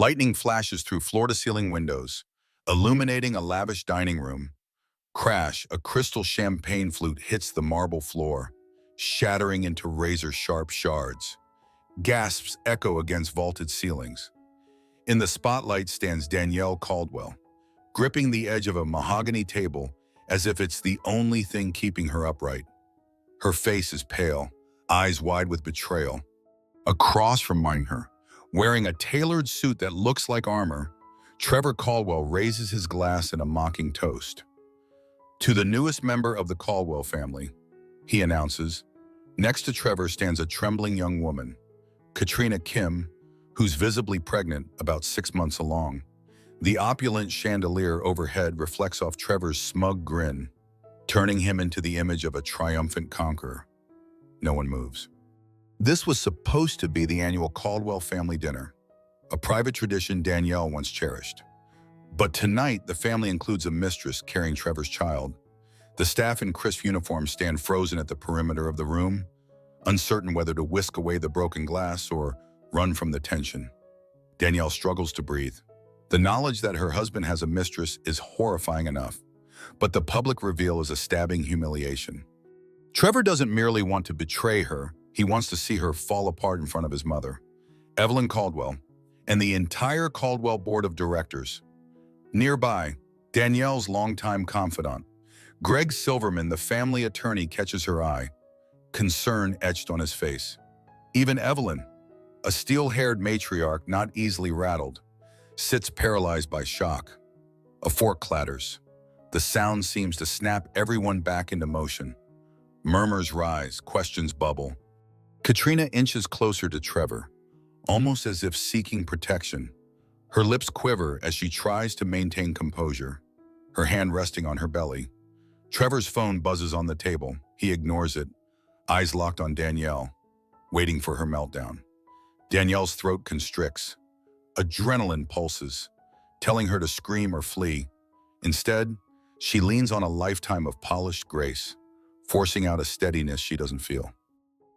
Lightning flashes through floor-to-ceiling windows, illuminating a lavish dining room. Crash, a crystal champagne flute hits the marble floor, shattering into razor-sharp shards. Gasps echo against vaulted ceilings. In the spotlight stands Danielle Caldwell, gripping the edge of a mahogany table as if it's the only thing keeping her upright. Her face is pale, eyes wide with betrayal. Across from her, wearing a tailored suit that looks like armor, Trevor Caldwell raises his glass in a mocking toast. To the newest member of the Caldwell family, he announces. Next to Trevor stands a trembling young woman, Katrina Kim, who's visibly pregnant, about 6 months along. The opulent chandelier overhead reflects off Trevor's smug grin, turning him into the image of a triumphant conqueror. No one moves. This was supposed to be the annual Caldwell family dinner, a private tradition Danielle once cherished. But tonight, the family includes a mistress carrying Trevor's child. The staff in crisp uniforms stand frozen at the perimeter of the room, uncertain whether to whisk away the broken glass or run from the tension. Danielle struggles to breathe. The knowledge that her husband has a mistress is horrifying enough, but the public reveal is a stabbing humiliation. Trevor doesn't merely want to betray her, he wants to see her fall apart in front of his mother, Evelyn Caldwell, and the entire Caldwell board of directors. Nearby, Danielle's longtime confidant, Greg Silverman, the family attorney, catches her eye, concern etched on his face. Even Evelyn, a steel-haired matriarch not easily rattled, sits paralyzed by shock. A fork clatters. The sound seems to snap everyone back into motion. Murmurs rise, questions bubble. Katrina inches closer to Trevor, almost as if seeking protection. Her lips quiver as she tries to maintain composure, her hand resting on her belly. Trevor's phone buzzes on the table. He ignores it, eyes locked on Danielle, waiting for her meltdown. Danielle's throat constricts. Adrenaline pulses, telling her to scream or flee. Instead, she leans on a lifetime of polished grace, forcing out a steadiness she doesn't feel.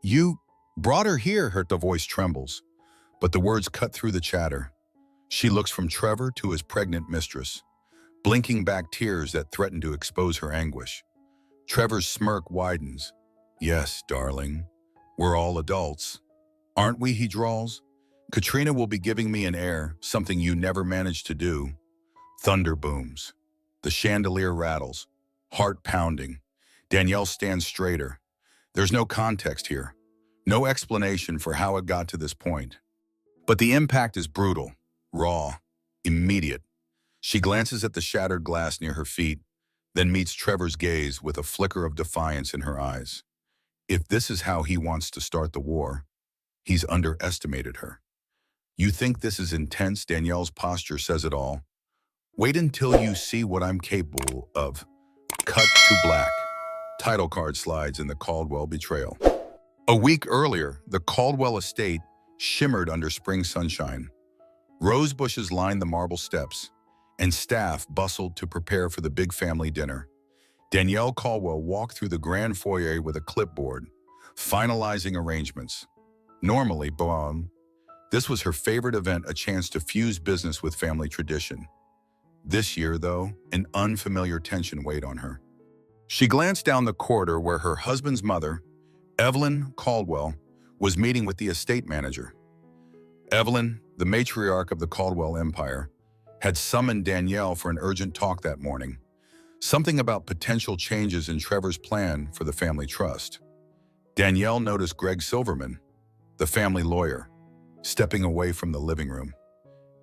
"You brought her here," the voice trembles, but the words cut through the chatter. She looks from Trevor to his pregnant mistress, blinking back tears that threaten to expose her anguish. Trevor's smirk widens. "Yes, darling, we're all adults. Aren't we?" he drawls. "Katrina will be giving me an heir, something you never managed to do." Thunder booms. The chandelier rattles, heart pounding. Danielle stands straighter. There's no context here, no explanation for how it got to this point. But the impact is brutal, raw, immediate. She glances at the shattered glass near her feet, then meets Trevor's gaze with a flicker of defiance in her eyes. If this is how he wants to start the war, he's underestimated her. "You think this is intense?" Danielle's posture says it all. "Wait until you see what I'm capable of." Cut to black. Title card slides in the Caldwell betrayal. A week earlier, the Caldwell estate shimmered under spring sunshine. Rose bushes lined the marble steps, and staff bustled to prepare for the big family dinner. Danielle Caldwell walked through the grand foyer with a clipboard, finalizing arrangements. Normally, this was her favorite event, a chance to fuse business with family tradition. This year, though, an unfamiliar tension weighed on her. She glanced down the corridor where her husband's mother, Evelyn Caldwell, was meeting with the estate manager. Evelyn, the matriarch of the Caldwell Empire, had summoned Danielle for an urgent talk that morning, something about potential changes in Trevor's plan for the family trust. Danielle noticed Greg Silverman, the family lawyer, stepping away from the living room.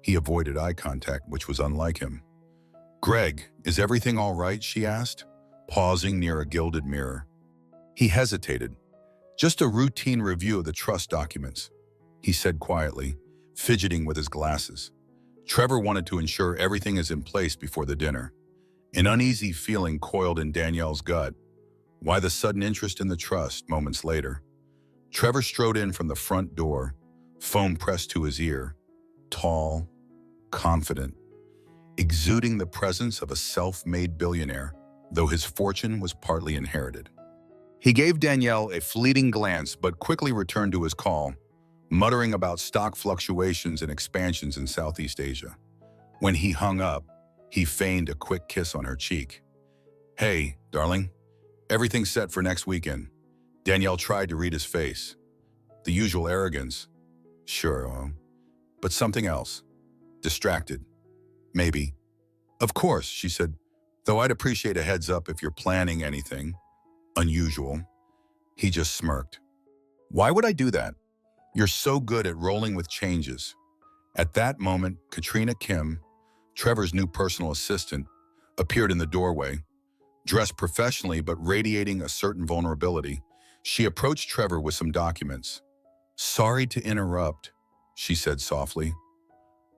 He avoided eye contact, which was unlike him. "Greg, is everything all right?" she asked, pausing near a gilded mirror. He hesitated. "Just a routine review of the trust documents," he said quietly, fidgeting with his glasses. Trevor wanted to ensure everything is in place before the dinner. An uneasy feeling coiled in Danielle's gut. Why the sudden interest in the trust moments later? Trevor strode in from the front door, phone pressed to his ear, tall, confident, exuding the presence of a self-made billionaire, though his fortune was partly inherited. He gave Danielle a fleeting glance but quickly returned to his call, muttering about stock fluctuations and expansions in Southeast Asia. When he hung up, he feigned a quick kiss on her cheek. "Hey, darling, everything's set for next weekend." Danielle tried to read his face. The usual arrogance. "Sure, but something else. Distracted. Maybe." "Of course," she said, "though I'd appreciate a heads up if you're planning anything unusual." He just smirked. "Why would I do that? You're so good at rolling with changes." At that moment, Katrina Kim, Trevor's new personal assistant, appeared in the doorway. Dressed professionally but radiating a certain vulnerability, she approached Trevor with some documents. "Sorry to interrupt," she said softly.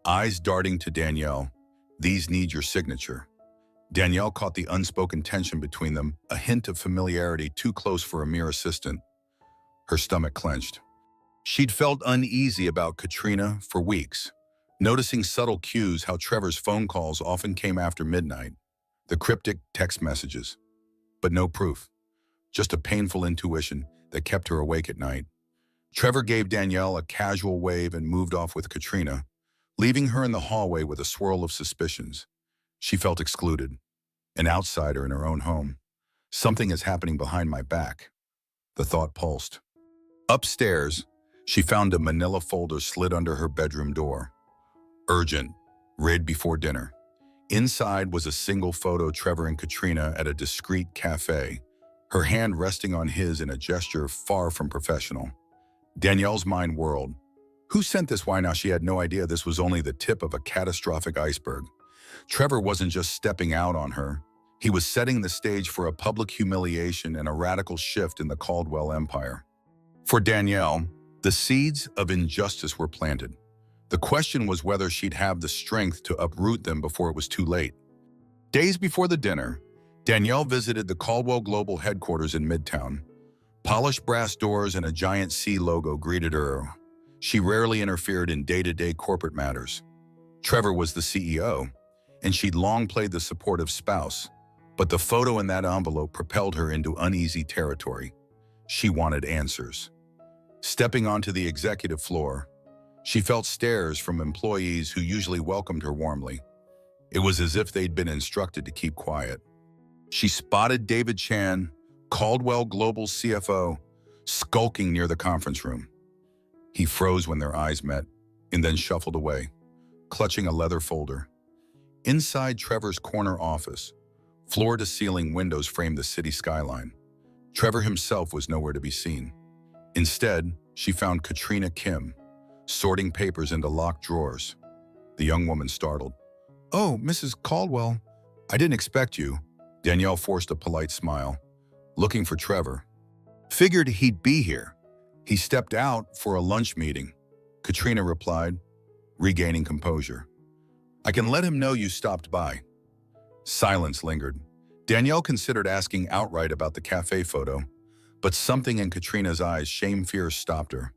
Eyes darting to Danielle. "These need your signature." Danielle caught the unspoken tension between them, a hint of familiarity too close for a mere assistant. Her stomach clenched. She'd felt uneasy about Katrina for weeks, noticing subtle cues how Trevor's phone calls often came after midnight, the cryptic text messages. But no proof, just a painful intuition that kept her awake at night. Trevor gave Danielle a casual wave and moved off with Katrina, leaving her in the hallway with a swirl of suspicions. She felt excluded, an outsider in her own home. Something is happening behind my back. The thought pulsed. Upstairs, she found a manila folder slid under her bedroom door. Urgent, read before dinner. Inside was a single photo Trevor and Katrina at a discreet cafe, her hand resting on his in a gesture far from professional. Danielle's mind whirled. Who sent this? Why now? She had no idea this was only the tip of a catastrophic iceberg. Trevor wasn't just stepping out on her. He was setting the stage for a public humiliation and a radical shift in the Caldwell empire. For Danielle, the seeds of injustice were planted. The question was whether she'd have the strength to uproot them before it was too late. Days before the dinner, Danielle visited the Caldwell Global headquarters in Midtown. Polished brass doors and a giant C logo greeted her. She rarely interfered in day-to-day corporate matters. Trevor was the CEO, and she'd long played the supportive spouse, but the photo in that envelope propelled her into uneasy territory. She wanted answers. Stepping onto the executive floor, she felt stares from employees who usually welcomed her warmly. It was as if they'd been instructed to keep quiet. She spotted David Chan, Caldwell Global CFO, skulking near the conference room. He froze when their eyes met, and then shuffled away, clutching a leather folder. Inside Trevor's corner office, floor-to-ceiling windows framed the city skyline. Trevor himself was nowhere to be seen. Instead, she found Katrina Kim, sorting papers into locked drawers. The young woman startled. "Oh, Mrs. Caldwell, I didn't expect you." Danielle forced a polite smile, looking for Trevor. "Figured he'd be here. He stepped out for a lunch meeting," Katrina replied, regaining composure. "I can let him know you stopped by." Silence lingered. Danielle considered asking outright about the cafe photo, but something in Katrina's eyes, shame-fear, stopped her.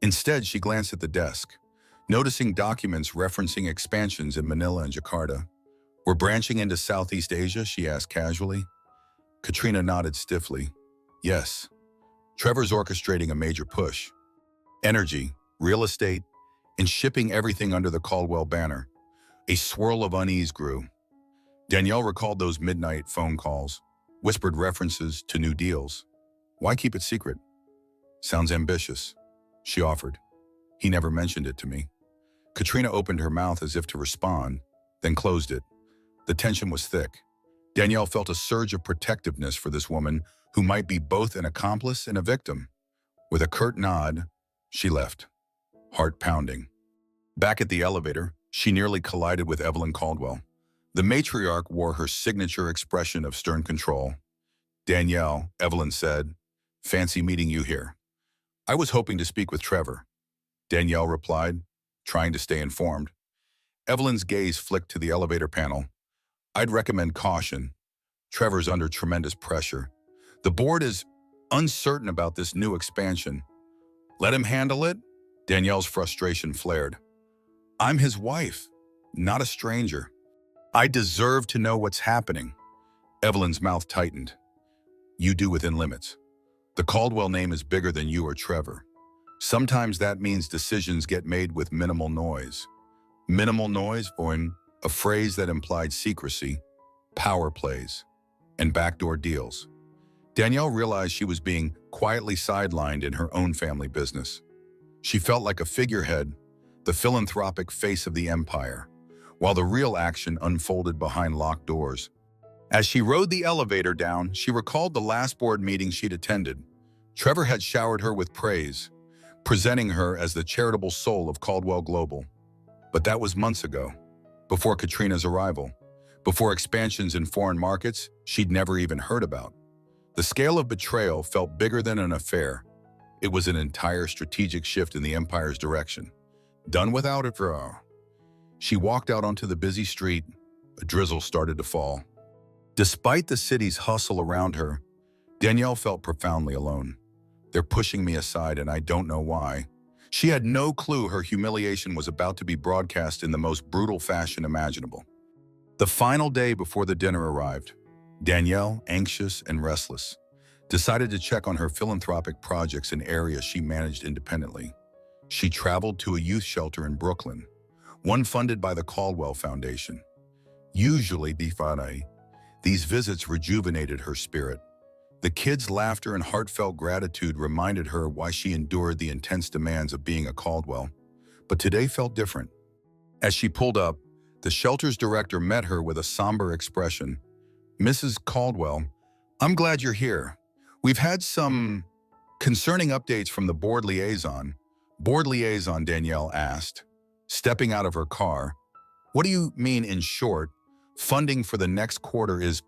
Instead, she glanced at the desk, noticing documents referencing expansions in Manila and Jakarta. "We're branching into Southeast Asia?" she asked casually. Katrina nodded stiffly. "Yes. Trevor's orchestrating a major push. Energy, real estate, and shipping everything under the Caldwell banner." A swirl of unease grew. Danielle recalled those midnight phone calls, whispered references to new deals. "Why keep it secret?" "Sounds ambitious," she offered. "He never mentioned it to me." Katrina opened her mouth as if to respond, then closed it. The tension was thick. Danielle felt a surge of protectiveness for this woman who might be both an accomplice and a victim. With a curt nod, she left, heart pounding. Back at the elevator, she nearly collided with Evelyn Caldwell. The matriarch wore her signature expression of stern control. "Danielle," Evelyn said, "fancy meeting you here." "I was hoping to speak with Trevor," Danielle replied, trying to stay informed. Evelyn's gaze flicked to the elevator panel. "I'd recommend caution. Trevor's under tremendous pressure. The board is uncertain about this new expansion." "Let him handle it?" Danielle's frustration flared. "I'm his wife, not a stranger. I deserve to know what's happening." Evelyn's mouth tightened. "You do within limits. The Caldwell name is bigger than you or Trevor. Sometimes that means decisions get made with minimal noise. Minimal noise, or a phrase that implied secrecy, power plays, and backdoor deals. Danielle realized she was being quietly sidelined in her own family business. She felt like a figurehead, the philanthropic face of the empire, while the real action unfolded behind locked doors. As she rode the elevator down, she recalled the last board meeting she'd attended. Trevor had showered her with praise, presenting her as the charitable soul of Caldwell Global. But that was months ago, before Katrina's arrival, before expansions in foreign markets she'd never even heard about. The scale of betrayal felt bigger than an affair. It was an entire strategic shift in the empire's direction. Done without it for her. She walked out onto the busy street. A drizzle started to fall. Despite the city's hustle around her, Danielle felt profoundly alone. They're pushing me aside and I don't know why. She had no clue her humiliation was about to be broadcast in the most brutal fashion imaginable. The final day before the dinner arrived, Danielle, anxious and restless, decided to check on her philanthropic projects in areas she managed independently. She traveled to a youth shelter in Brooklyn, one funded by the Caldwell Foundation. Usually, these visits rejuvenated her spirit. The kids' laughter and heartfelt gratitude reminded her why she endured the intense demands of being a Caldwell. But today felt different. As she pulled up, the shelter's director met her with a somber expression. "Mrs. Caldwell, I'm glad you're here. We've had some concerning updates from the board liaison." "Board liaison?" Danielle asked, stepping out of her car. "What do you mean in short? Funding for the next quarter is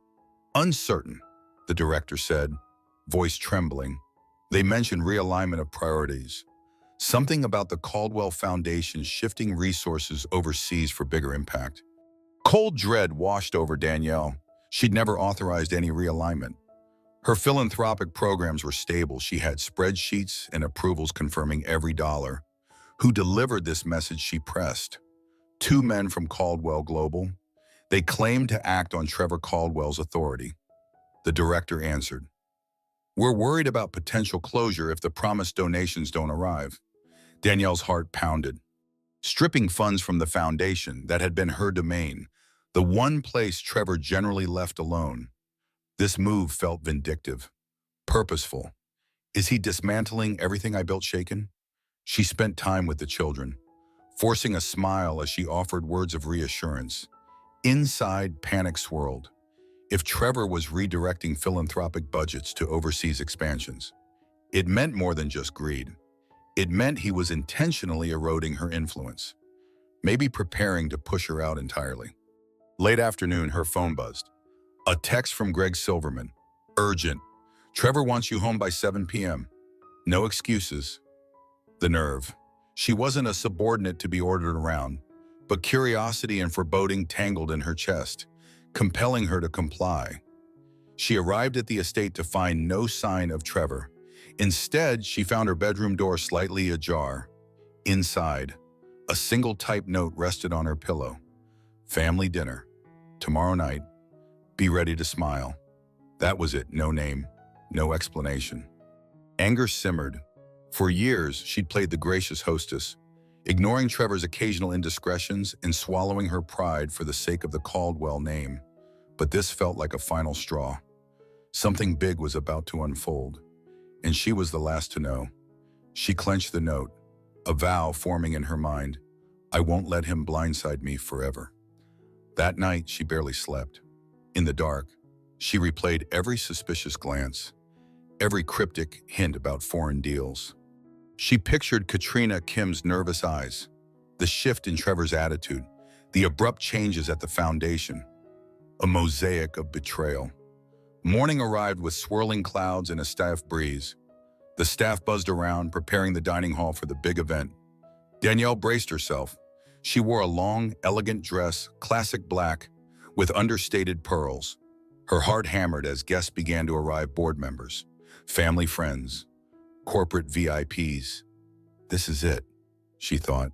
uncertain," the director said, voice trembling. "They mentioned realignment of priorities. Something about the Caldwell Foundation shifting resources overseas for bigger impact." Cold dread washed over Danielle. She'd never authorized any realignment. Her philanthropic programs were stable. She had spreadsheets and approvals confirming every dollar. Who delivered this message she pressed? Two men from Caldwell Global. They claimed to act on Trevor Caldwell's authority. The director answered, "We're worried about potential closure if the promised donations don't arrive." Danielle's heart pounded. Stripping funds from the foundation that had been her domain, the one place Trevor generally left alone. This move felt vindictive, purposeful. Is he dismantling everything I built shaken? She spent time with the children, forcing a smile as she offered words of reassurance. Inside, panic swirled. If Trevor was redirecting philanthropic budgets to overseas expansions, it meant more than just greed. It meant he was intentionally eroding her influence, maybe preparing to push her out entirely. Late afternoon, her phone buzzed. A text from Greg Silverman. "Urgent. Trevor wants you home by 7 p.m. No excuses." The nerve. She wasn't a subordinate to be ordered around, but curiosity and foreboding tangled in her chest, compelling her to comply. She arrived at the estate to find no sign of Trevor. Instead, she found her bedroom door slightly ajar. Inside, a single typed note rested on her pillow. "Family dinner. Tomorrow night. Be ready to smile." That was it. No name, no explanation. Anger simmered. For years, she'd played the gracious hostess, ignoring Trevor's occasional indiscretions and swallowing her pride for the sake of the Caldwell name. But this felt like a final straw. Something big was about to unfold, and she was the last to know. She clenched the note, a vow forming in her mind. I won't let him blindside me forever. That night, she barely slept. In the dark, she replayed every suspicious glance, every cryptic hint about foreign deals. She pictured Katrina Kim's nervous eyes, the shift in Trevor's attitude, the abrupt changes at the foundation, a mosaic of betrayal. Morning arrived with swirling clouds and a stiff breeze. The staff buzzed around, preparing the dining hall for the big event. Danielle braced herself. She wore a long, elegant dress, classic black, with understated pearls. Her heart hammered as guests began to arrive: board members, family friends, corporate VIPs. This is it, she thought.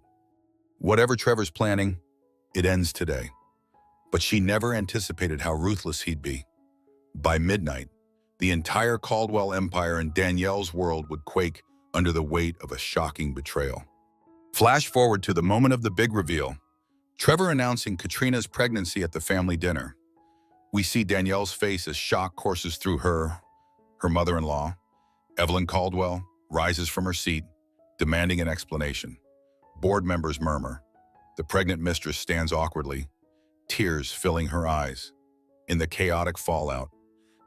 Whatever Trevor's planning, it ends today. But she never anticipated how ruthless he'd be. By midnight, the entire Caldwell empire and Danielle's world would quake under the weight of a shocking betrayal. Flash forward to the moment of the big reveal. Trevor announcing Katrina's pregnancy at the family dinner. We see Danielle's face as shock courses through her mother-in-law. Evelyn Caldwell rises from her seat, demanding an explanation. Board members murmur. The pregnant mistress stands awkwardly, tears filling her eyes. In the chaotic fallout,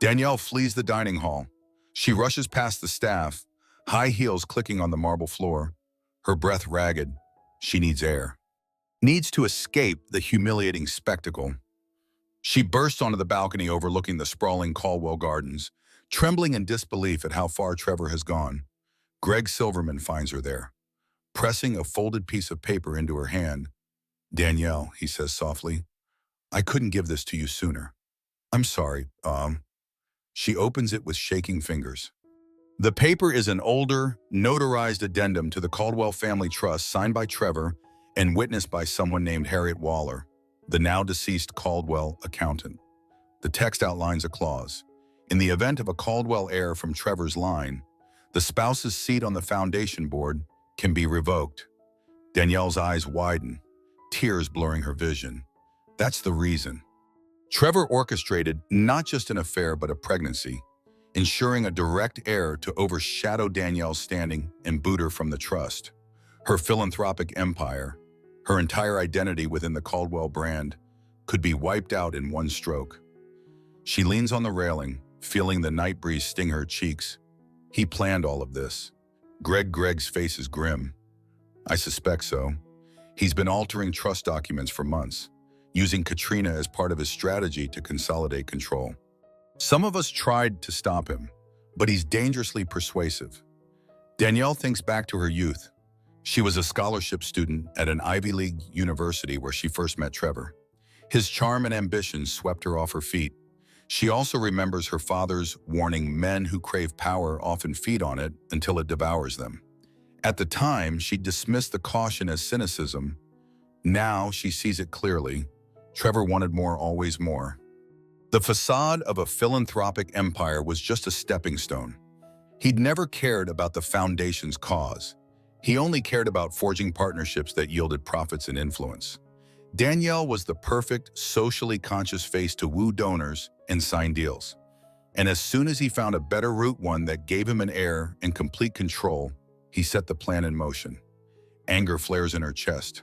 Danielle flees the dining hall. She rushes past the staff, high heels clicking on the marble floor, her breath ragged. She needs air. Needs to escape the humiliating spectacle. She bursts onto the balcony overlooking the sprawling Caldwell Gardens, trembling in disbelief at how far Trevor has gone. Greg Silverman finds her there, pressing a folded piece of paper into her hand. "Danielle," he says softly, "I couldn't give this to you sooner. I'm sorry, She opens it with shaking fingers. The paper is an older, notarized addendum to the Caldwell Family Trust signed by Trevor and witnessed by someone named Harriet Waller, the now-deceased Caldwell accountant. The text outlines a clause. In the event of a Caldwell heir from Trevor's line, the spouse's seat on the foundation board can be revoked. Danielle's eyes widen, tears blurring her vision. That's the reason. Trevor orchestrated not just an affair but a pregnancy, ensuring a direct heir to overshadow Danielle's standing and boot her from the trust. Her philanthropic empire, her entire identity within the Caldwell brand, could be wiped out in one stroke. She leans on the railing, feeling the night breeze sting her cheeks. He planned all of this. Greg's face is grim. I suspect so. He's been altering trust documents for months, using Katrina as part of his strategy to consolidate control. Some of us tried to stop him, but he's dangerously persuasive. Danielle thinks back to her youth. She was a scholarship student at an Ivy League university where she first met Trevor. His charm and ambition swept her off her feet. She also remembers her father's warning men who crave power often feed on it until it devours them. At the time, she dismissed the caution as cynicism. Now she sees it clearly. Trevor wanted more, always more. The facade of a philanthropic empire was just a stepping stone. He'd never cared about the foundation's cause. He only cared about forging partnerships that yielded profits and influence. Danielle was the perfect, socially conscious face to woo donors and sign deals. And as soon as he found a better route, one that gave him an heir and complete control, he set the plan in motion. Anger flares in her chest,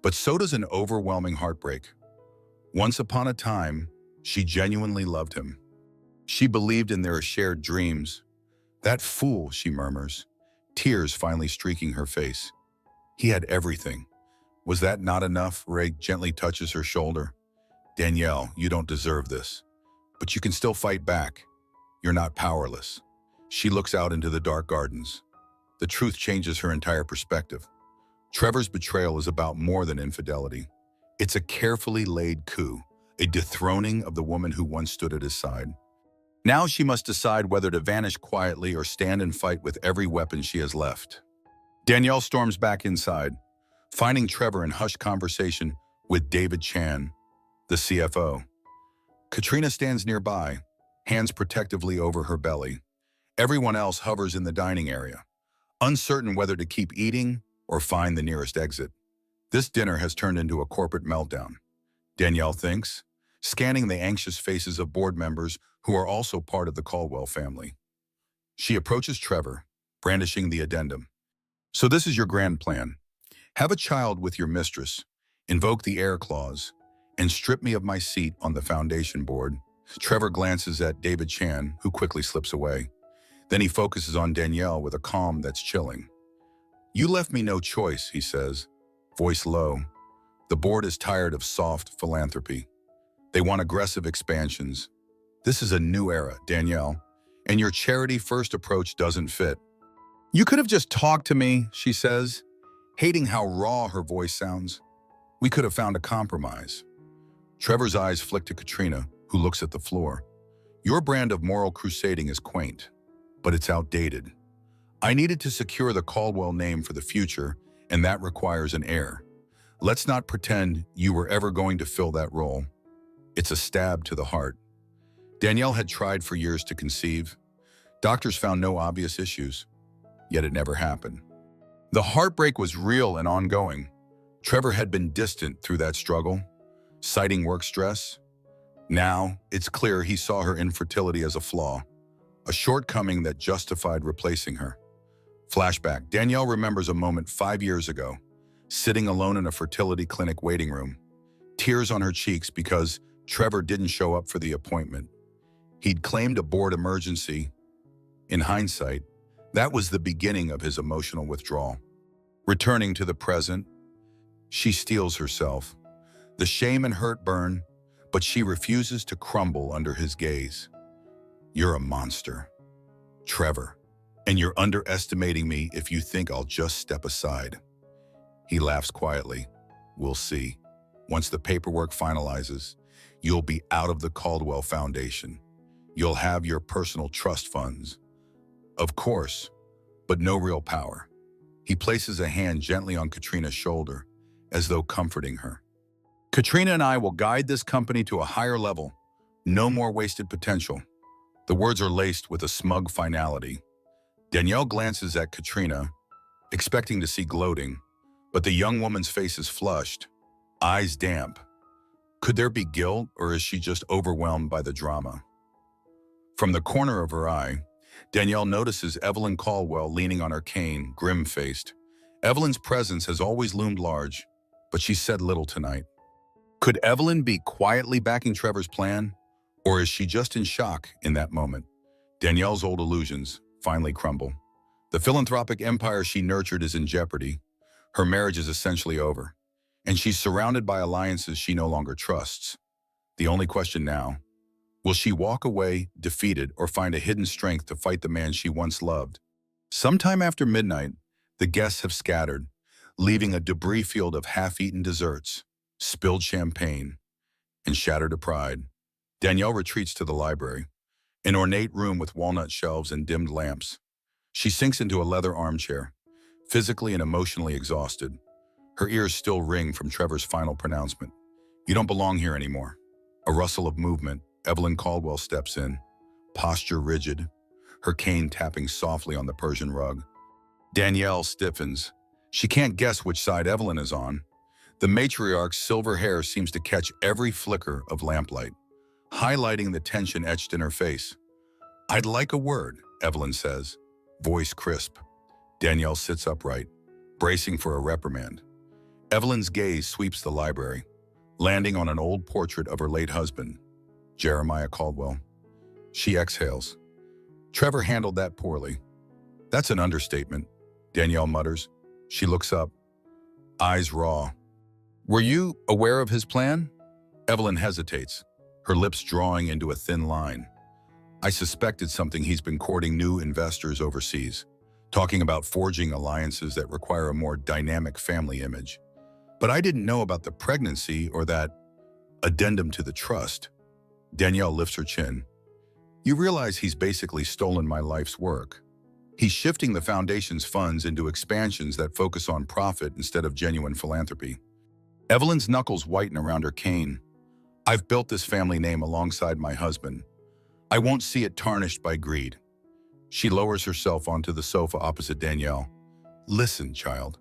but so does an overwhelming heartbreak. Once upon a time, she genuinely loved him. She believed in their shared dreams. That fool, she murmurs, tears finally streaking her face. He had everything. Was that not enough? Ray gently touches her shoulder. Danielle, you don't deserve this. But you can still fight back. You're not powerless. She looks out into the dark gardens. The truth changes her entire perspective. Trevor's betrayal is about more than infidelity. It's a carefully laid coup, a dethroning of the woman who once stood at his side. Now she must decide whether to vanish quietly or stand and fight with every weapon she has left. Danielle storms back inside, finding Trevor in hushed conversation with David Chan, the CFO. Katrina stands nearby, hands protectively over her belly. Everyone else hovers in the dining area, uncertain whether to keep eating or find the nearest exit. This dinner has turned into a corporate meltdown, Danielle thinks, scanning the anxious faces of board members who are also part of the Caldwell family. She approaches Trevor, brandishing the addendum. So this is your grand plan. Have a child with your mistress, invoke the heir clause, and strip me of my seat on the foundation board. Trevor glances at David Chan, who quickly slips away. Then he focuses on Danielle with a calm that's chilling. You left me no choice, he says, voice low. The board is tired of soft philanthropy. They want aggressive expansions. This is a new era, Danielle, and your charity-first approach doesn't fit. You could have just talked to me, she says, hating how raw her voice sounds. We could have found a compromise. Trevor's eyes flick to Katrina, who looks at the floor. Your brand of moral crusading is quaint, but it's outdated. I needed to secure the Caldwell name for the future, and that requires an heir. Let's not pretend you were ever going to fill that role. It's a stab to the heart. Danielle had tried for years to conceive. Doctors found no obvious issues. yet it never happened. The heartbreak was real and ongoing. Trevor had been distant through that struggle, citing work stress. Now, it's clear he saw her infertility as a flaw, a shortcoming that justified replacing her. Flashback. Danielle remembers a moment 5 years ago, sitting alone in a fertility clinic waiting room, tears on her cheeks because Trevor didn't show up for the appointment. He'd claimed a board emergency. In hindsight, that was the beginning of his emotional withdrawal. Returning to the present, she steels herself. The shame and hurt burn, but she refuses to crumble under his gaze. "You're a monster, Trevor, and you're underestimating me if you think I'll just step aside." He laughs quietly. "We'll see. Once the paperwork finalizes, you'll be out of the Caldwell Foundation. You'll have your personal trust funds. Of course, but no real power." He places a hand gently on Katrina's shoulder, as though comforting her. "Katrina and I will guide this company to a higher level. No more wasted potential." The words are laced with a smug finality. Danielle glances at Katrina, expecting to see gloating, but the young woman's face is flushed, eyes damp. Could there be guilt, or is she just overwhelmed by the drama? From the corner of her eye, Danielle notices Evelyn Caldwell leaning on her cane, grim-faced. Evelyn's presence has always loomed large, but she said little tonight. Could Evelyn be quietly backing Trevor's plan, or is she just in shock in that moment? Danielle's old illusions finally crumble. The philanthropic empire she nurtured is in jeopardy. Her marriage is essentially over, and she's surrounded by alliances she no longer trusts. The only question now: will she walk away defeated or find a hidden strength to fight the man she once loved? Sometime after midnight, the guests have scattered, leaving a debris field of half-eaten desserts, spilled champagne, and shattered pride. Danielle retreats to the library, an ornate room with walnut shelves and dimmed lamps. She sinks into a leather armchair, physically and emotionally exhausted. Her ears still ring from Trevor's final pronouncement. "You don't belong here anymore." A rustle of movement. Evelyn Caldwell steps in, posture rigid, her cane tapping softly on the Persian rug. Danielle stiffens. She can't guess which side Evelyn is on. The matriarch's silver hair seems to catch every flicker of lamplight, highlighting the tension etched in her face. "I'd like a word," Evelyn says, voice crisp. Danielle sits upright, bracing for a reprimand. Evelyn's gaze sweeps the library, landing on an old portrait of her late husband, Jeremiah Caldwell. She exhales. "Trevor handled that poorly." "That's an understatement," Danielle mutters. She looks up, eyes raw. "Were you aware of his plan?" Evelyn hesitates, her lips drawing into a thin line. "I suspected something. He's been courting new investors overseas, talking about forging alliances that require a more dynamic family image. But I didn't know about the pregnancy or that addendum to the trust." Danielle lifts her chin. "You realize he's basically stolen my life's work. He's shifting the foundation's funds into expansions that focus on profit instead of genuine philanthropy." Evelyn's knuckles whiten around her cane. "I've built this family name alongside my husband. I won't see it tarnished by greed." She lowers herself onto the sofa opposite Danielle. "Listen, child.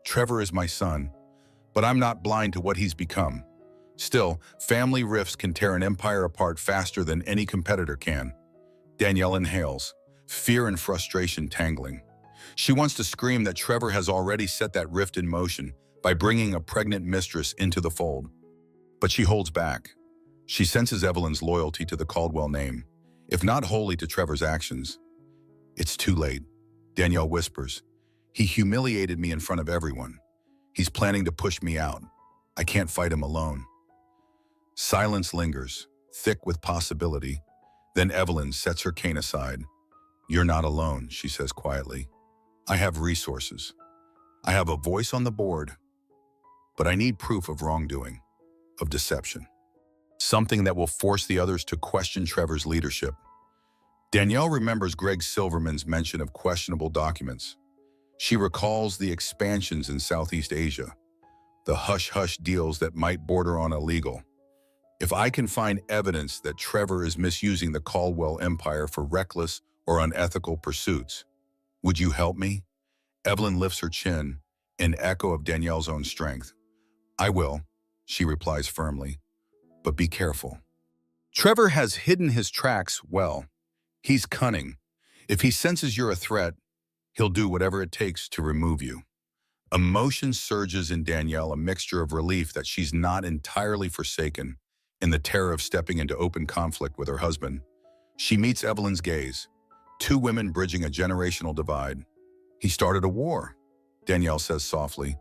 Trevor is my son, but I'm not blind to what he's become. Still, family rifts can tear an empire apart faster than any competitor can." Danielle inhales, fear and frustration tangling. She wants to scream that Trevor has already set that rift in motion by bringing a pregnant mistress into the fold. But she holds back. She senses Evelyn's loyalty to the Caldwell name, if not wholly to Trevor's actions. "It's too late," Danielle whispers. "He humiliated me in front of everyone. He's planning to push me out. I can't fight him alone." Silence lingers, thick with possibility. Then Evelyn sets her cane aside. "You're not alone," she says quietly. "I have resources. I have a voice on the board. But I need proof of wrongdoing, of deception. Something that will force the others to question Trevor's leadership." Danielle remembers Greg Silverman's mention of questionable documents. She recalls the expansions in Southeast Asia, the hush-hush deals that might border on illegal. If I can find evidence that Trevor is misusing the Caldwell empire for reckless or unethical pursuits, Would you help me? Evelyn lifts her chin, an echo of Danielle's own strength. I will, she replies firmly, but be careful. Trevor has hidden his tracks well. He's cunning. If he senses you're a threat, he'll do whatever it takes to remove you. Emotion surges in Danielle, a mixture of relief that she's not entirely forsaken and the terror of stepping into open conflict with her husband. She meets Evelyn's gaze, two women bridging a generational divide. He started a war, Danielle says softly,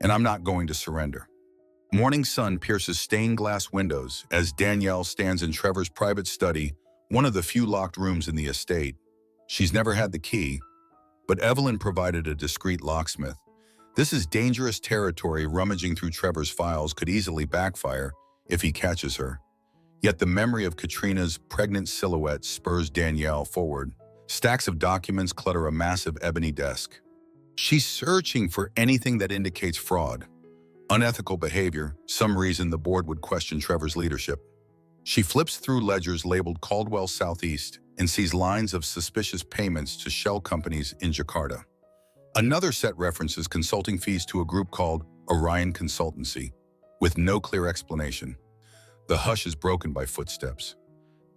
and I'm not going to surrender. Morning sun pierces stained glass windows as Danielle stands in Trevor's private study, one of the few locked rooms in the estate. She's never had the key, but Evelyn provided a discreet locksmith. This is dangerous territory. Rummaging through Trevor's files could easily backfire if he catches her. Yet the memory of Katrina's pregnant silhouette spurs Danielle forward. Stacks of documents clutter a massive ebony desk. She's searching for anything that indicates fraud, unethical behavior, some reason the board would question Trevor's leadership. She flips through ledgers labeled Caldwell Southeast and sees lines of suspicious payments to shell companies in Jakarta. Another set references consulting fees to a group called Orion Consultancy, with no clear explanation. The hush is broken by footsteps.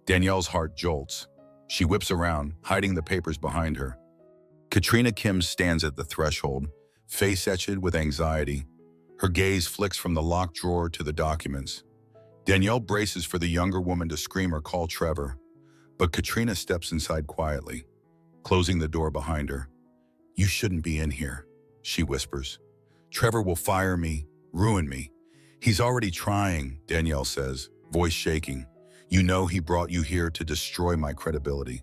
Danielle's heart jolts. She whips around, hiding the papers behind her. Katrina Kim stands at the threshold, face etched with anxiety. Her gaze flicks from the locked drawer to the documents. Danielle braces for the younger woman to scream or call Trevor, but Katrina steps inside quietly, closing the door behind her. You shouldn't be in here, she whispers. Trevor will fire me, ruin me. He's already trying, Danielle says, voice shaking. You know he brought you here to destroy my credibility,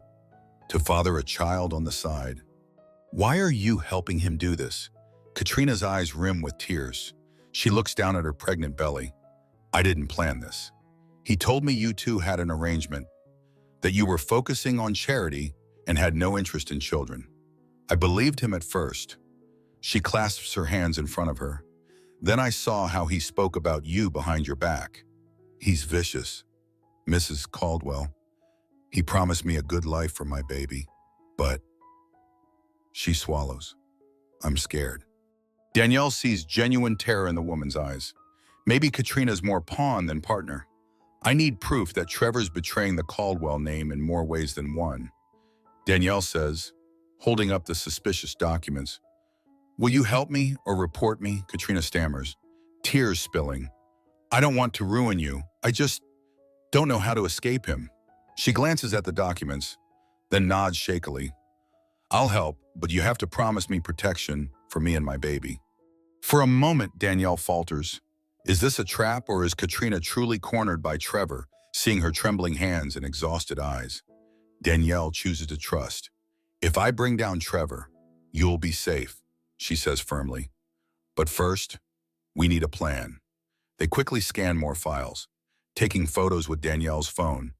to father a child on the side. Why are you helping him do this? Katrina's eyes rim with tears. She looks down at her pregnant belly. I didn't plan this. He told me you two had an arrangement, that you were focusing on charity and had no interest in children. I believed him at first. She clasps her hands in front of her. Then I saw how he spoke about you behind your back. He's vicious, Mrs. Caldwell. He promised me a good life for my baby, but... She swallows. I'm scared. Danielle sees genuine terror in the woman's eyes. Maybe Katrina's more pawn than partner. I need proof that Trevor's betraying the Caldwell name in more ways than one. Danielle says, holding up the suspicious documents. Will you help me or report me? Katrina stammers, tears spilling. I don't want to ruin you. I just don't know how to escape him. She glances at the documents, then nods shakily. I'll help, but you have to promise me protection for me and my baby. For a moment, Danielle falters. Is this a trap, or is Katrina truly cornered by Trevor, seeing her trembling hands and exhausted eyes? Danielle chooses to trust. If I bring down Trevor, you'll be safe, she says firmly. But first, we need a plan. They quickly scan more files, taking photos with Danielle's phone.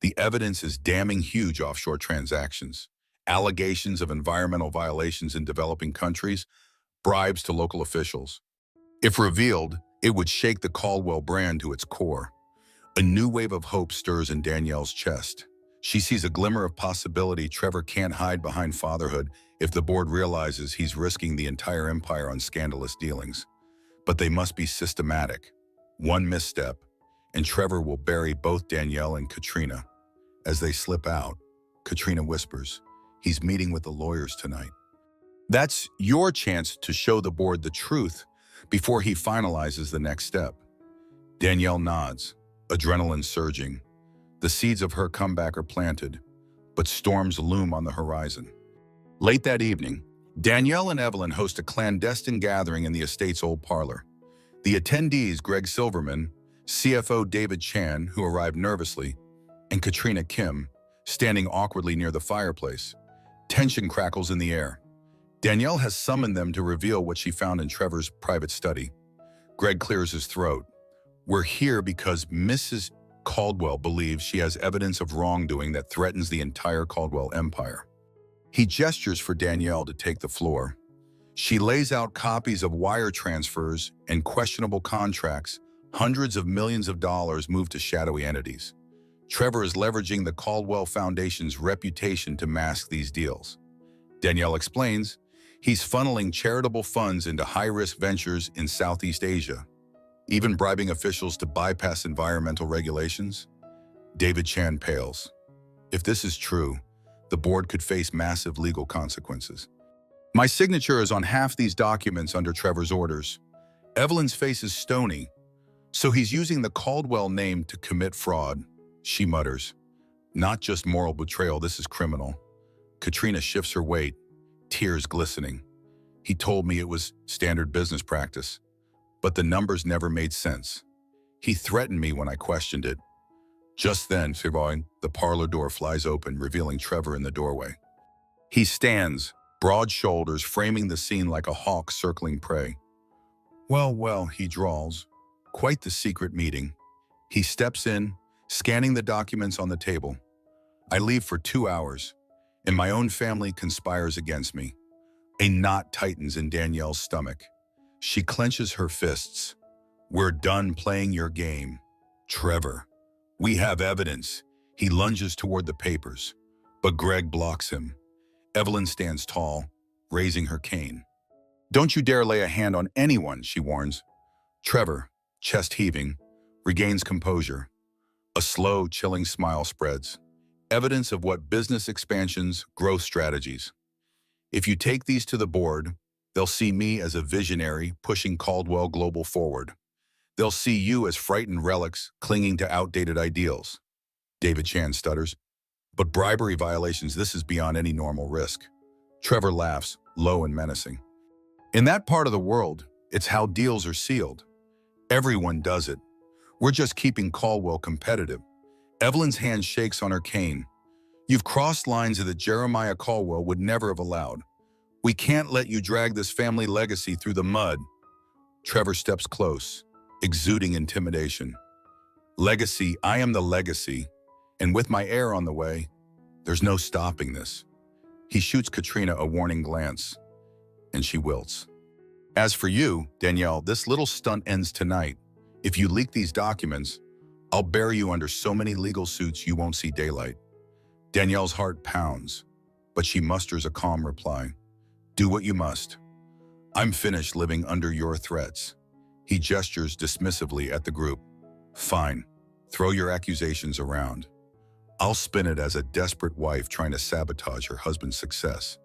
The evidence is damning: huge offshore transactions, allegations of environmental violations in developing countries, bribes to local officials. If revealed, it would shake the Caldwell brand to its core. A new wave of hope stirs in Danielle's chest. She sees a glimmer of possibility. Trevor can't hide behind fatherhood if the board realizes he's risking the entire empire on scandalous dealings. But they must be systematic. One misstep, and Trevor will bury both Danielle and Katrina. As they slip out, Katrina whispers, he's meeting with the lawyers tonight. That's your chance to show the board the truth before he finalizes the next step. Danielle nods, adrenaline surging. The seeds of her comeback are planted, but storms loom on the horizon. Late that evening, Danielle and Evelyn host a clandestine gathering in the estate's old parlor. The attendees, Greg Silverman, CFO David Chan, who arrived nervously, and Katrina Kim, standing awkwardly near the fireplace. Tension crackles in the air. Danielle has summoned them to reveal what she found in Trevor's private study. Greg clears his throat. We're here because Mrs. Caldwell believes she has evidence of wrongdoing that threatens the entire Caldwell empire. He gestures for Danielle to take the floor. She lays out copies of wire transfers and questionable contracts, hundreds of millions of dollars moved to shadowy entities. Trevor is leveraging the Caldwell Foundation's reputation to mask these deals. Danielle explains, he's funneling charitable funds into high-risk ventures in Southeast Asia, even bribing officials to bypass environmental regulations. David Chan pales. If this is true, the board could face massive legal consequences. My signature is on half these documents under Trevor's orders. Evelyn's face is stony. So he's using the Caldwell name to commit fraud, she mutters. Not just moral betrayal, this is criminal. Katrina shifts her weight, tears glistening. He told me it was standard business practice, but the numbers never made sense. He threatened me when I questioned it. Just then, the parlor door flies open, revealing Trevor in the doorway. He stands, broad shoulders, framing the scene like a hawk circling prey. Well, he drawls. Quite the secret meeting. He steps in, scanning the documents on the table. I leave for 2 hours, and my own family conspires against me. A knot tightens in Danielle's stomach. She clenches her fists. We're done playing your game. Trevor, we have evidence. He lunges toward the papers, but Greg blocks him. Evelyn stands tall, raising her cane. Don't you dare lay a hand on anyone, she warns. Trevor, chest heaving, regains composure. A slow, chilling smile spreads. Evidence of what business expansion's growth strategies. If you take these to the board, they'll see me as a visionary pushing Caldwell Global forward. They'll see you as frightened relics clinging to outdated ideals. David Chan stutters. But bribery violations, this is beyond any normal risk. Trevor laughs, low and menacing. In that part of the world, it's how deals are sealed. Everyone does it. We're just keeping Caldwell competitive. Evelyn's hand shakes on her cane. You've crossed lines that Jeremiah Caldwell would never have allowed. We can't let you drag this family legacy through the mud. Trevor steps close, exuding intimidation. Legacy, I am the legacy. And with my heir on the way, there's no stopping this. He shoots Katrina a warning glance, and she wilts. As for you, Danielle, this little stunt ends tonight. If you leak these documents, I'll bury you under so many legal suits you won't see daylight. Danielle's heart pounds, but she musters a calm reply. Do what you must. I'm finished living under your threats. He gestures dismissively at the group. Fine, throw your accusations around. I'll spin it as a desperate wife trying to sabotage her husband's success.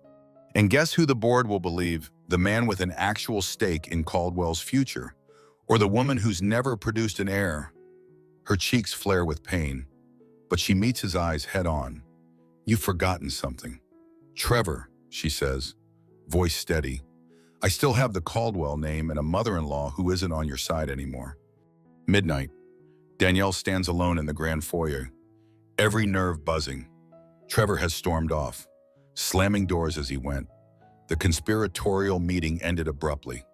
And guess who the board will believe? The man with an actual stake in Caldwell's future, or the woman who's never produced an heir. Her cheeks flare with pain, but she meets his eyes head on. You've forgotten something. Trevor, she says, voice steady. I still have the Caldwell name and a mother-in-law who isn't on your side anymore. Midnight. Danielle stands alone in the grand foyer, every nerve buzzing. Trevor has stormed off, slamming doors as he went. The conspiratorial meeting ended abruptly.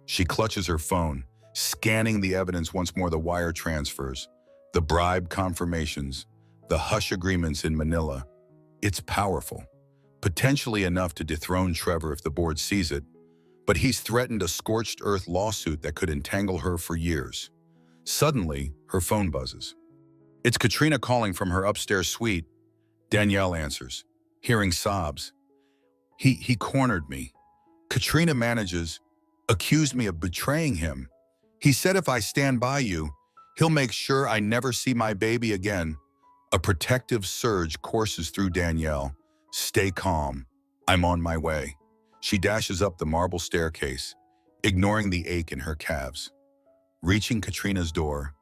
She clutches her phone, scanning the evidence once more, the wire transfers, the bribe confirmations, the hush agreements in Manila. It's powerful, potentially enough to dethrone Trevor if the board sees it, but he's threatened a scorched earth lawsuit that could entangle her for years. Suddenly, her phone buzzes. It's Katrina calling from her upstairs suite. Danielle answers, hearing sobs. He cornered me. Katrina manages, accused me of betraying him. He said if I stand by you, he'll make sure I never see my baby again. A protective surge courses through Danielle. Stay calm. I'm on my way. She dashes up the marble staircase, ignoring the ache in her calves. Reaching Katrina's door,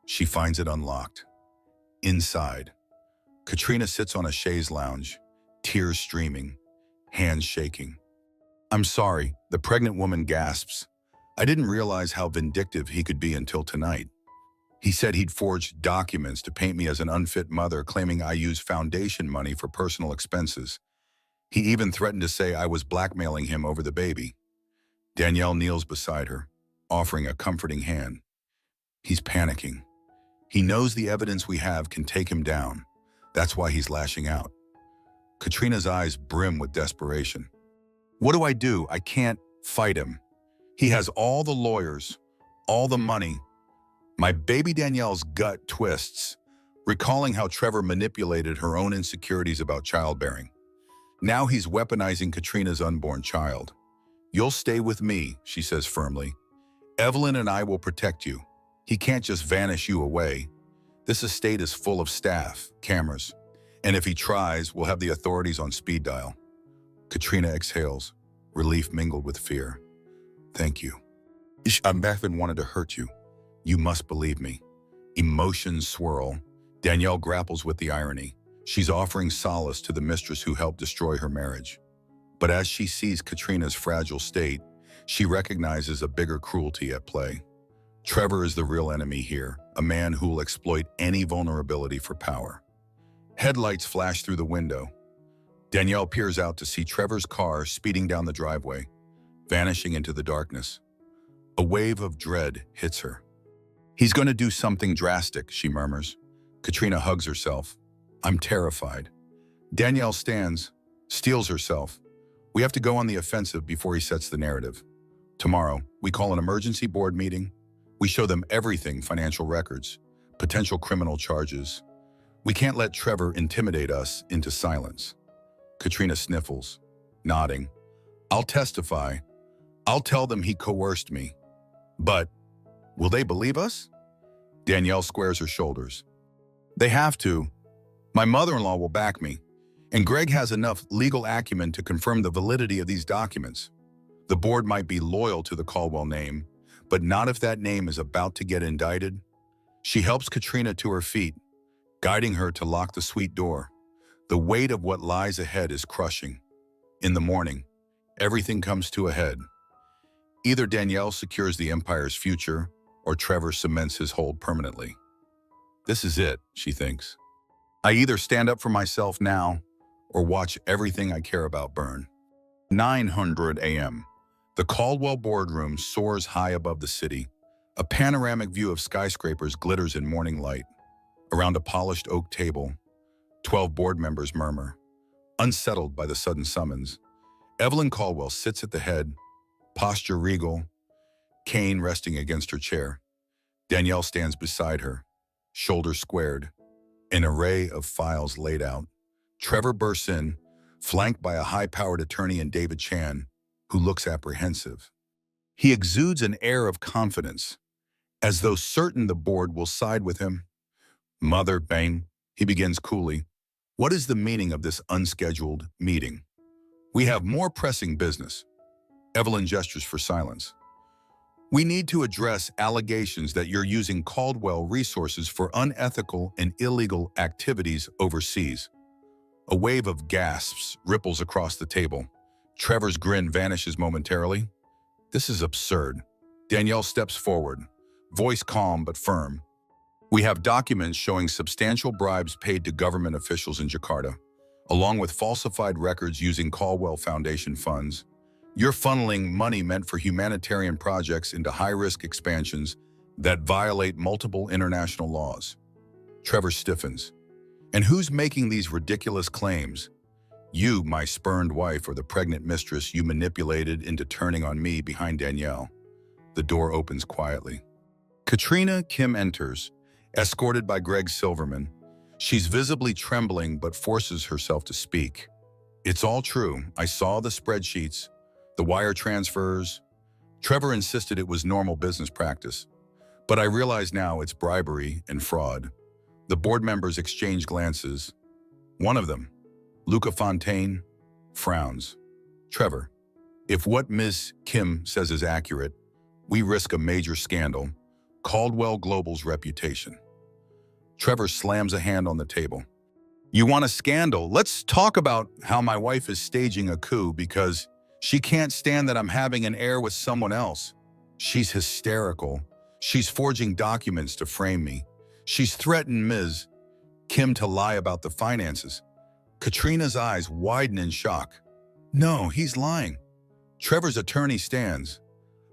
she finds it unlocked. Inside, Katrina sits on a chaise lounge, tears streaming, hands shaking. I'm sorry, the pregnant woman gasps. I didn't realize how vindictive he could be until tonight. He said he'd forged documents to paint me as an unfit mother, claiming I used foundation money for personal expenses. He even threatened to say I was blackmailing him over the baby. Danielle kneels beside her, offering a comforting hand. He's panicking. He knows the evidence we have can take him down. That's why he's lashing out. Katrina's eyes brim with desperation. What do I do? I can't fight him. He has all the lawyers, all the money. My baby Danielle's gut twists, recalling how Trevor manipulated her own insecurities about childbearing. Now he's weaponizing Katrina's unborn child. "You'll stay with me," she says firmly. "Evelyn and I will protect you. He can't just vanish you away. This estate is full of staff, cameras, and if he tries, we'll have the authorities on speed dial." Katrina exhales, relief mingled with fear. "Thank you. I've never wanted to hurt you. You must believe me." Emotions swirl. Danielle grapples with the irony. She's offering solace to the mistress who helped destroy her marriage. But as she sees Katrina's fragile state, she recognizes a bigger cruelty at play. Trevor is the real enemy here, a man who will exploit any vulnerability for power. Headlights flash through the window. Danielle peers out to see Trevor's car speeding down the driveway, vanishing into the darkness. A wave of dread hits her. "He's going to do something drastic," she murmurs. Katrina hugs herself. "I'm terrified." Danielle stands, steels herself. "We have to go on the offensive before he sets the narrative. Tomorrow, we call an emergency board meeting. We show them everything: financial records, potential criminal charges. We can't let Trevor intimidate us into silence." Katrina sniffles, nodding. "I'll testify. I'll tell them he coerced me. But will they believe us?" Danielle squares her shoulders. "They have to. My mother-in-law will back me, and Greg has enough legal acumen to confirm the validity of these documents. The board might be loyal to the Caldwell name, but not if that name is about to get indicted." She helps Katrina to her feet, guiding her to lock the suite door. The weight of what lies ahead is crushing. In the morning, everything comes to a head. Either Danielle secures the empire's future, or Trevor cements his hold permanently. "This is it," she thinks. "I either stand up for myself now, or watch everything I care about burn." 9:00 a.m. The Caldwell boardroom soars high above the city. A panoramic view of skyscrapers glitters in morning light. Around a polished oak table, 12 board members murmur, unsettled by the sudden summons. Evelyn Caldwell sits at the head, posture regal, cane resting against her chair. Danielle stands beside her, shoulders squared, an array of files laid out. Trevor bursts in, flanked by a high-powered attorney and David Chan, who looks apprehensive. He exudes an air of confidence, as though certain the board will side with him. "Mother, bang," he begins coolly. "What is the meaning of this unscheduled meeting?" "We have more pressing business." Evelyn gestures for silence. "We need to address allegations that you're using Caldwell resources for unethical and illegal activities overseas." A wave of gasps ripples across the table. Trevor's grin vanishes momentarily. "This is absurd." Danielle steps forward, voice calm but firm. "We have documents showing substantial bribes paid to government officials in Jakarta, along with falsified records using Caldwell Foundation funds. You're funneling money meant for humanitarian projects into high-risk expansions that violate multiple international laws." Trevor stiffens. "And who's making these ridiculous claims? You, my spurned wife, or the pregnant mistress you manipulated into turning on me behind Danielle." The door opens quietly. Katrina Kim enters, escorted by Greg Silverman. She's visibly trembling but forces herself to speak. "It's all true. I saw the spreadsheets, the wire transfers. Trevor insisted it was normal business practice. But I realize now it's bribery and fraud." The board members exchange glances. One of them, Luca Fontaine, frowns. "Trevor, if what Ms. Kim says is accurate, we risk a major scandal: Caldwell Global's reputation." Trevor slams a hand on the table. "You want a scandal? Let's talk about how my wife is staging a coup because she can't stand that I'm having an heir with someone else. She's hysterical. She's forging documents to frame me. She's threatened Ms. Kim to lie about the finances." Katrina's eyes widen in shock. "No, he's lying." Trevor's attorney stands.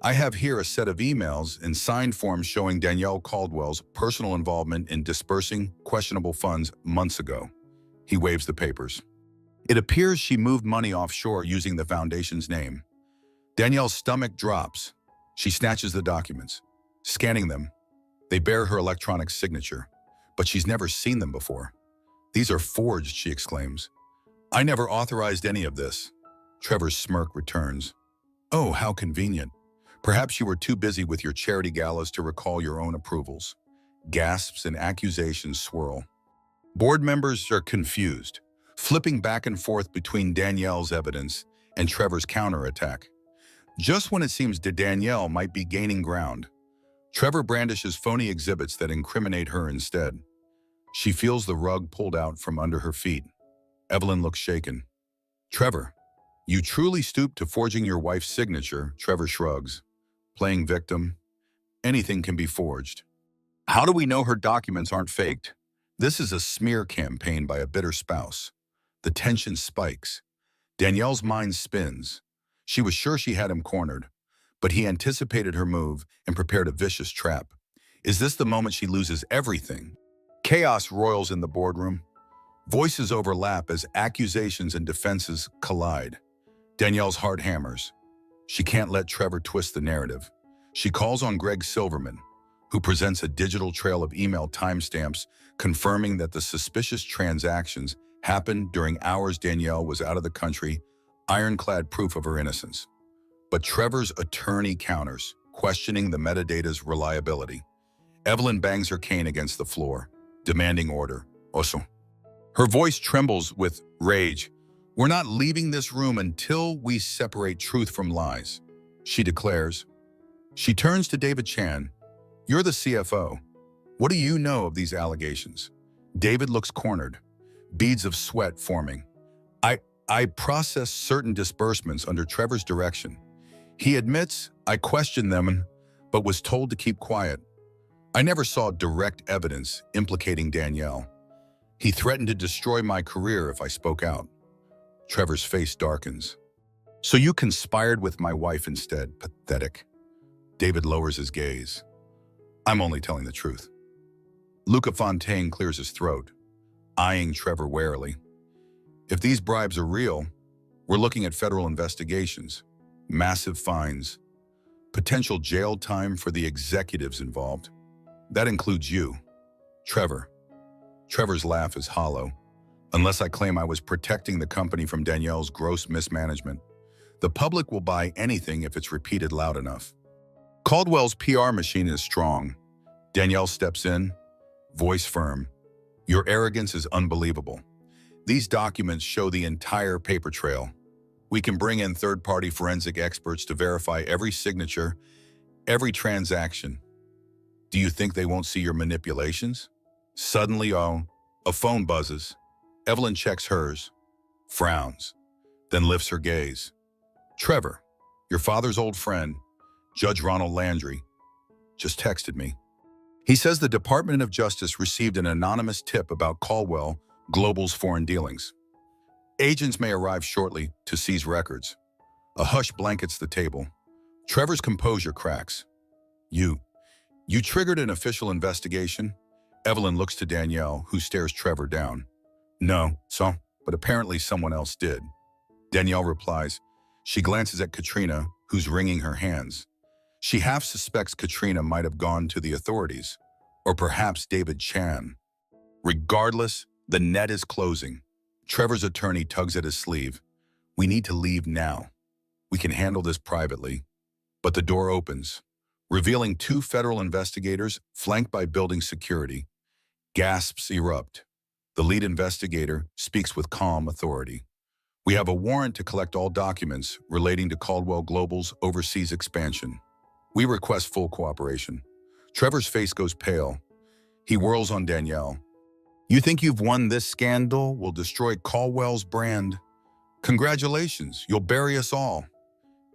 "I have here a set of emails and signed forms showing Danielle Caldwell's personal involvement in dispersing questionable funds months ago." He waves the papers. "It appears she moved money offshore using the foundation's name." Danielle's stomach drops. She snatches the documents. Scanning them, they bear her electronic signature, but she's never seen them before. "These are forged," she exclaims. I never authorized any of this. Trevor's smirk returns. Oh, how convenient. Perhaps you were too busy with your charity galas to recall your own approvals. Gasps and accusations swirl. Board members are confused, flipping back and forth between Danielle's evidence and Trevor's counterattack. Just when it seems that Danielle might be gaining ground, Trevor brandishes phony exhibits that incriminate her instead. She feels the rug pulled out from under her feet. Evelyn looks shaken. Trevor, you truly stooped to forging your wife's signature, Trevor shrugs. Playing victim, anything can be forged. How do we know her documents aren't faked? This is a smear campaign by a bitter spouse. The tension spikes. Danielle's mind spins. She was sure she had him cornered, but he anticipated her move and prepared a vicious trap. Is this the moment she loses everything? Chaos roils in the boardroom. Voices overlap as accusations and defenses collide. Danielle's heart hammers. She can't let Trevor twist the narrative. She calls on Greg Silverman, who presents a digital trail of email timestamps confirming that the suspicious transactions happened during hours Danielle was out of the country, ironclad proof of her innocence. But Trevor's attorney counters, questioning the metadata's reliability. Evelyn bangs her cane against the floor, demanding order. Oso. Her voice trembles with rage. We're not leaving this room until we separate truth from lies, she declares. She turns to David Chan. You're the CFO. What do you know of these allegations? David looks cornered, beads of sweat forming. I process certain disbursements under Trevor's direction. He admits I questioned them, but was told to keep quiet. I never saw direct evidence implicating Danielle. He threatened to destroy my career if I spoke out. Trevor's face darkens. So you conspired with my wife instead, pathetic. David lowers his gaze. I'm only telling the truth. Luca Fontaine clears his throat, eyeing Trevor warily. If these bribes are real, we're looking at federal investigations, massive fines, potential jail time for the executives involved. That includes you, Trevor. Trevor's laugh is hollow. Unless I claim I was protecting the company from Danielle's gross mismanagement, the public will buy anything if it's repeated loud enough. Caldwell's PR machine is strong. Danielle steps in, voice firm. Your arrogance is unbelievable. These documents show the entire paper trail. We can bring in third-party forensic experts to verify every signature, every transaction. Do you think they won't see your manipulations? Suddenly, a phone buzzes. Evelyn checks hers, frowns, then lifts her gaze. Trevor, your father's old friend, Judge Ronald Landry, just texted me. He says the Department of Justice received an anonymous tip about Caldwell Global's foreign dealings. Agents may arrive shortly to seize records. A hush blankets the table. Trevor's composure cracks. You triggered an official investigation? Evelyn looks to Danielle, who stares Trevor down. No, but apparently someone else did. Danielle replies. She glances at Katrina, who's wringing her hands. She half suspects Katrina might have gone to the authorities, or perhaps David Chan. Regardless, the net is closing. Trevor's attorney tugs at his sleeve. We need to leave now. We can handle this privately. But the door opens, revealing two federal investigators flanked by building security. Gasps erupt. The lead investigator speaks with calm authority. We have a warrant to collect all documents relating to Caldwell Global's overseas expansion. We request full cooperation. Trevor's face goes pale. He whirls on Danielle. You think you've won this scandal will destroy Caldwell's brand? Congratulations, you'll bury us all.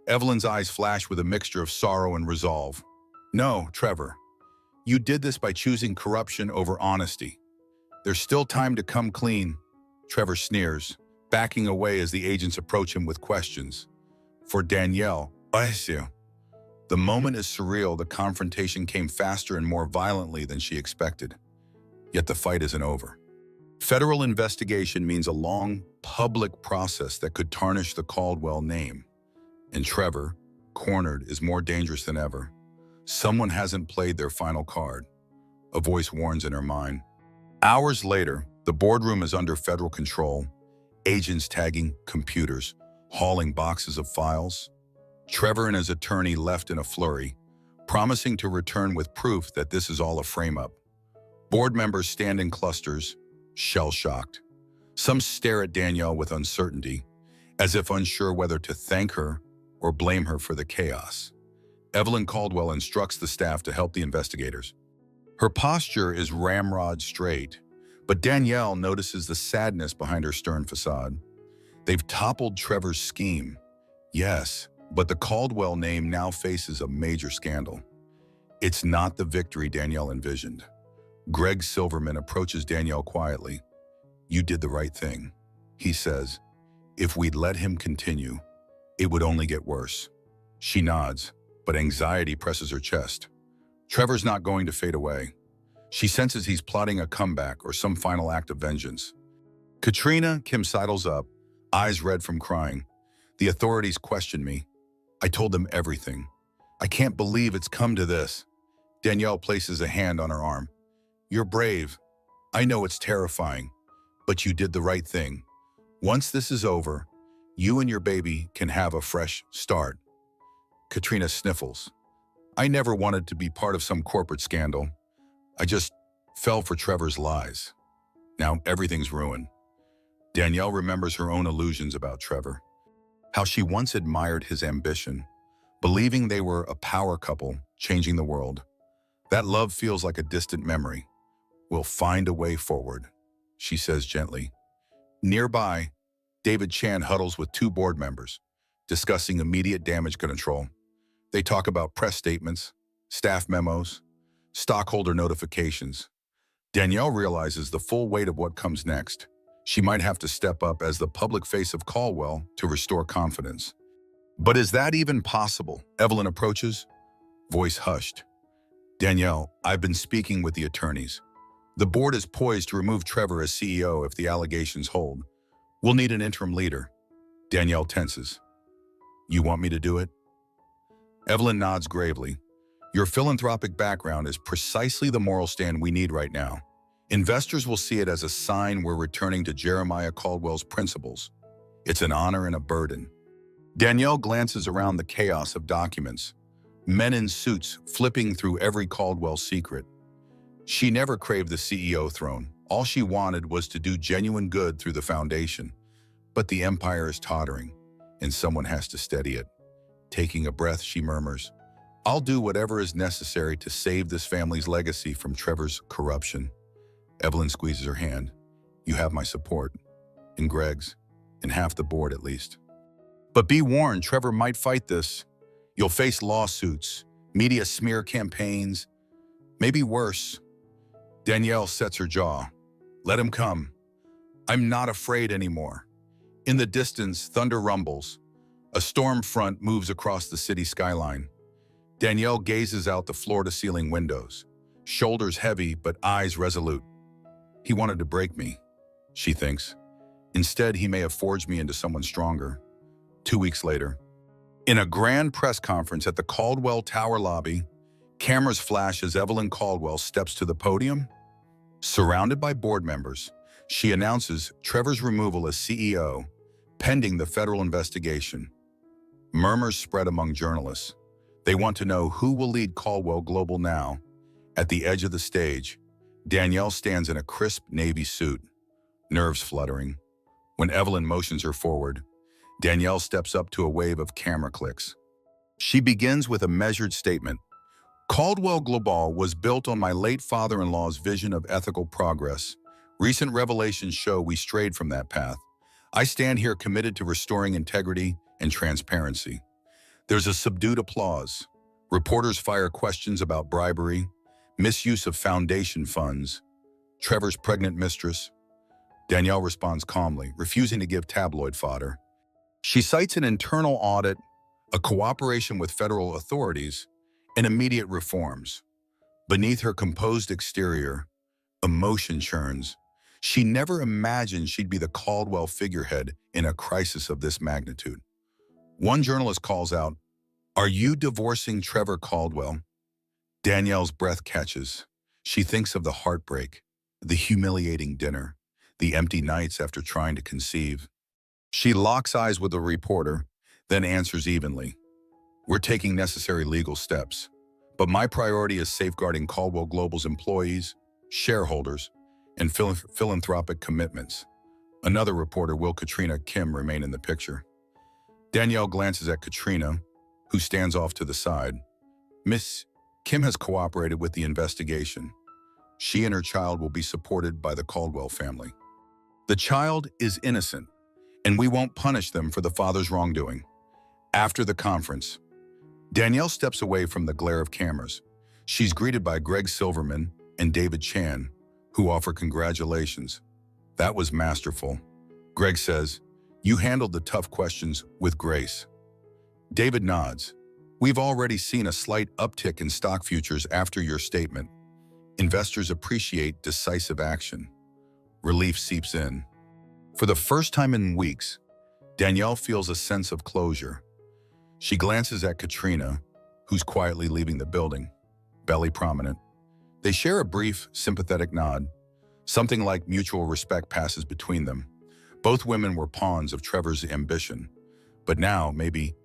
Evelyn's eyes flash with a mixture of sorrow and resolve. No, Trevor. You did this by choosing corruption over honesty. There's still time to come clean. Trevor sneers, backing away as the agents approach him with questions. For Danielle, the moment is surreal. The confrontation came faster and more violently than she expected. Yet the fight isn't over. Federal investigation means a long, public process that could tarnish the Caldwell name. And Trevor, cornered, is more dangerous than ever. Someone hasn't played their final card. A voice warns in her mind. Hours later, the boardroom is under federal control. agents tagging computers, hauling boxes of files. Trevor and his attorney left in a flurry, promising to return with proof that this is all a frame-up. Board members stand in clusters, shell-shocked. Some stare at Danielle with uncertainty, as if unsure whether to thank her or blame her for the chaos. Evelyn Caldwell instructs the staff to help the investigators. Her posture is ramrod straight, but Danielle notices the sadness behind her stern facade. They've toppled Trevor's scheme. Yes, but the Caldwell name now faces a major scandal. It's not the victory Danielle envisioned. Greg Silverman approaches Danielle quietly. "You did the right thing," he says. "If we'd let him continue, it would only get worse." She nods, but anxiety presses her chest. Trevor's not going to fade away. She senses he's plotting a comeback or some final act of vengeance. "Katrina," Kim sidles up, eyes red from crying. "The authorities questioned me. I told them everything. I can't believe it's come to this." Danielle places a hand on her arm. "You're brave. I know it's terrifying, but you did the right thing. Once this is over, you and your baby can have a fresh start." Katrina sniffles. "I never wanted to be part of some corporate scandal. I just fell for Trevor's lies. Now everything's ruined." Danielle remembers her own illusions about Trevor, how she once admired his ambition, believing they were a power couple changing the world. That love feels like a distant memory. "We'll find a way forward," she says gently. Nearby, David Chan huddles with two board members, discussing immediate damage control. They talk about press statements, staff memos, stockholder notifications. Danielle realizes the full weight of what comes next. She might have to step up as the public face of Caldwell to restore confidence. "But is that even possible?" Evelyn approaches, voice hushed. "Danielle, I've been speaking with the attorneys. The board is poised to remove Trevor as CEO if the allegations hold. We'll need an interim leader." Danielle tenses. "You want me to do it?" Evelyn nods gravely. "Your philanthropic background is precisely the moral stand we need right now. Investors will see it as a sign we're returning to Jeremiah Caldwell's principles. It's an honor and a burden." Danielle glances around the chaos of documents, men in suits flipping through every Caldwell secret. She never craved the CEO throne. All she wanted was to do genuine good through the foundation. But the empire is tottering, and someone has to steady it. Taking a breath, she murmurs, "I'll do whatever is necessary to save this family's legacy from Trevor's corruption." Evelyn squeezes her hand. "You have my support, and Greg's, and half the board at least. But be warned, Trevor might fight this. You'll face lawsuits, media smear campaigns, maybe worse." Danielle sets her jaw. "Let him come. I'm not afraid anymore." In the distance, thunder rumbles. A storm front moves across the city skyline. Danielle gazes out the floor-to-ceiling windows, shoulders heavy but eyes resolute. "He wanted to break me," she thinks. "Instead, he may have forged me into someone stronger." 2 weeks later, in a grand press conference at the Caldwell Tower lobby, cameras flash as Evelyn Caldwell steps to the podium. Surrounded by board members, she announces Trevor's removal as CEO, pending the federal investigation. Murmurs spread among journalists. They want to know who will lead Caldwell Global now. At the edge of the stage, Danielle stands in a crisp navy suit, nerves fluttering. When Evelyn motions her forward, Danielle steps up to a wave of camera clicks. She begins with a measured statement. "Caldwell Global was built on my late father-in-law's vision of ethical progress. Recent revelations show we strayed from that path. I stand here committed to restoring integrity and transparency." There's a subdued applause. Reporters fire questions about bribery, misuse of foundation funds, Trevor's pregnant mistress. Danielle responds calmly, refusing to give tabloid fodder. She cites an internal audit, a cooperation with federal authorities, and immediate reforms. Beneath her composed exterior, emotion churns. She never imagined she'd be the Caldwell figurehead in a crisis of this magnitude. One journalist calls out, "Are you divorcing Trevor Caldwell?" Danielle's breath catches. She thinks of the heartbreak, the humiliating dinner, the empty nights after trying to conceive. She locks eyes with the reporter, then answers evenly. We're taking necessary legal steps, but my priority is safeguarding Caldwell Global's employees, shareholders, and philanthropic commitments. Another reporter, Will Katrina Kim, remain in the picture. Danielle glances at Katrina, who stands off to the side. Miss Kim has cooperated with the investigation. She and her child will be supported by the Caldwell family. The child is innocent, and we won't punish them for the father's wrongdoing. After the conference, Danielle steps away from the glare of cameras. She's greeted by Greg Silverman and David Chan, who offer congratulations. That was masterful. Greg says, you handled the tough questions with grace. David nods. We've already seen a slight uptick in stock futures after your statement. Investors appreciate decisive action. Relief seeps in. For the first time in weeks, Danielle feels a sense of closure. She glances at Katrina, who's quietly leaving the building, belly prominent. They share a brief, sympathetic nod. Something like mutual respect passes between them. Both women were pawns of Trevor's ambition, but now, maybe,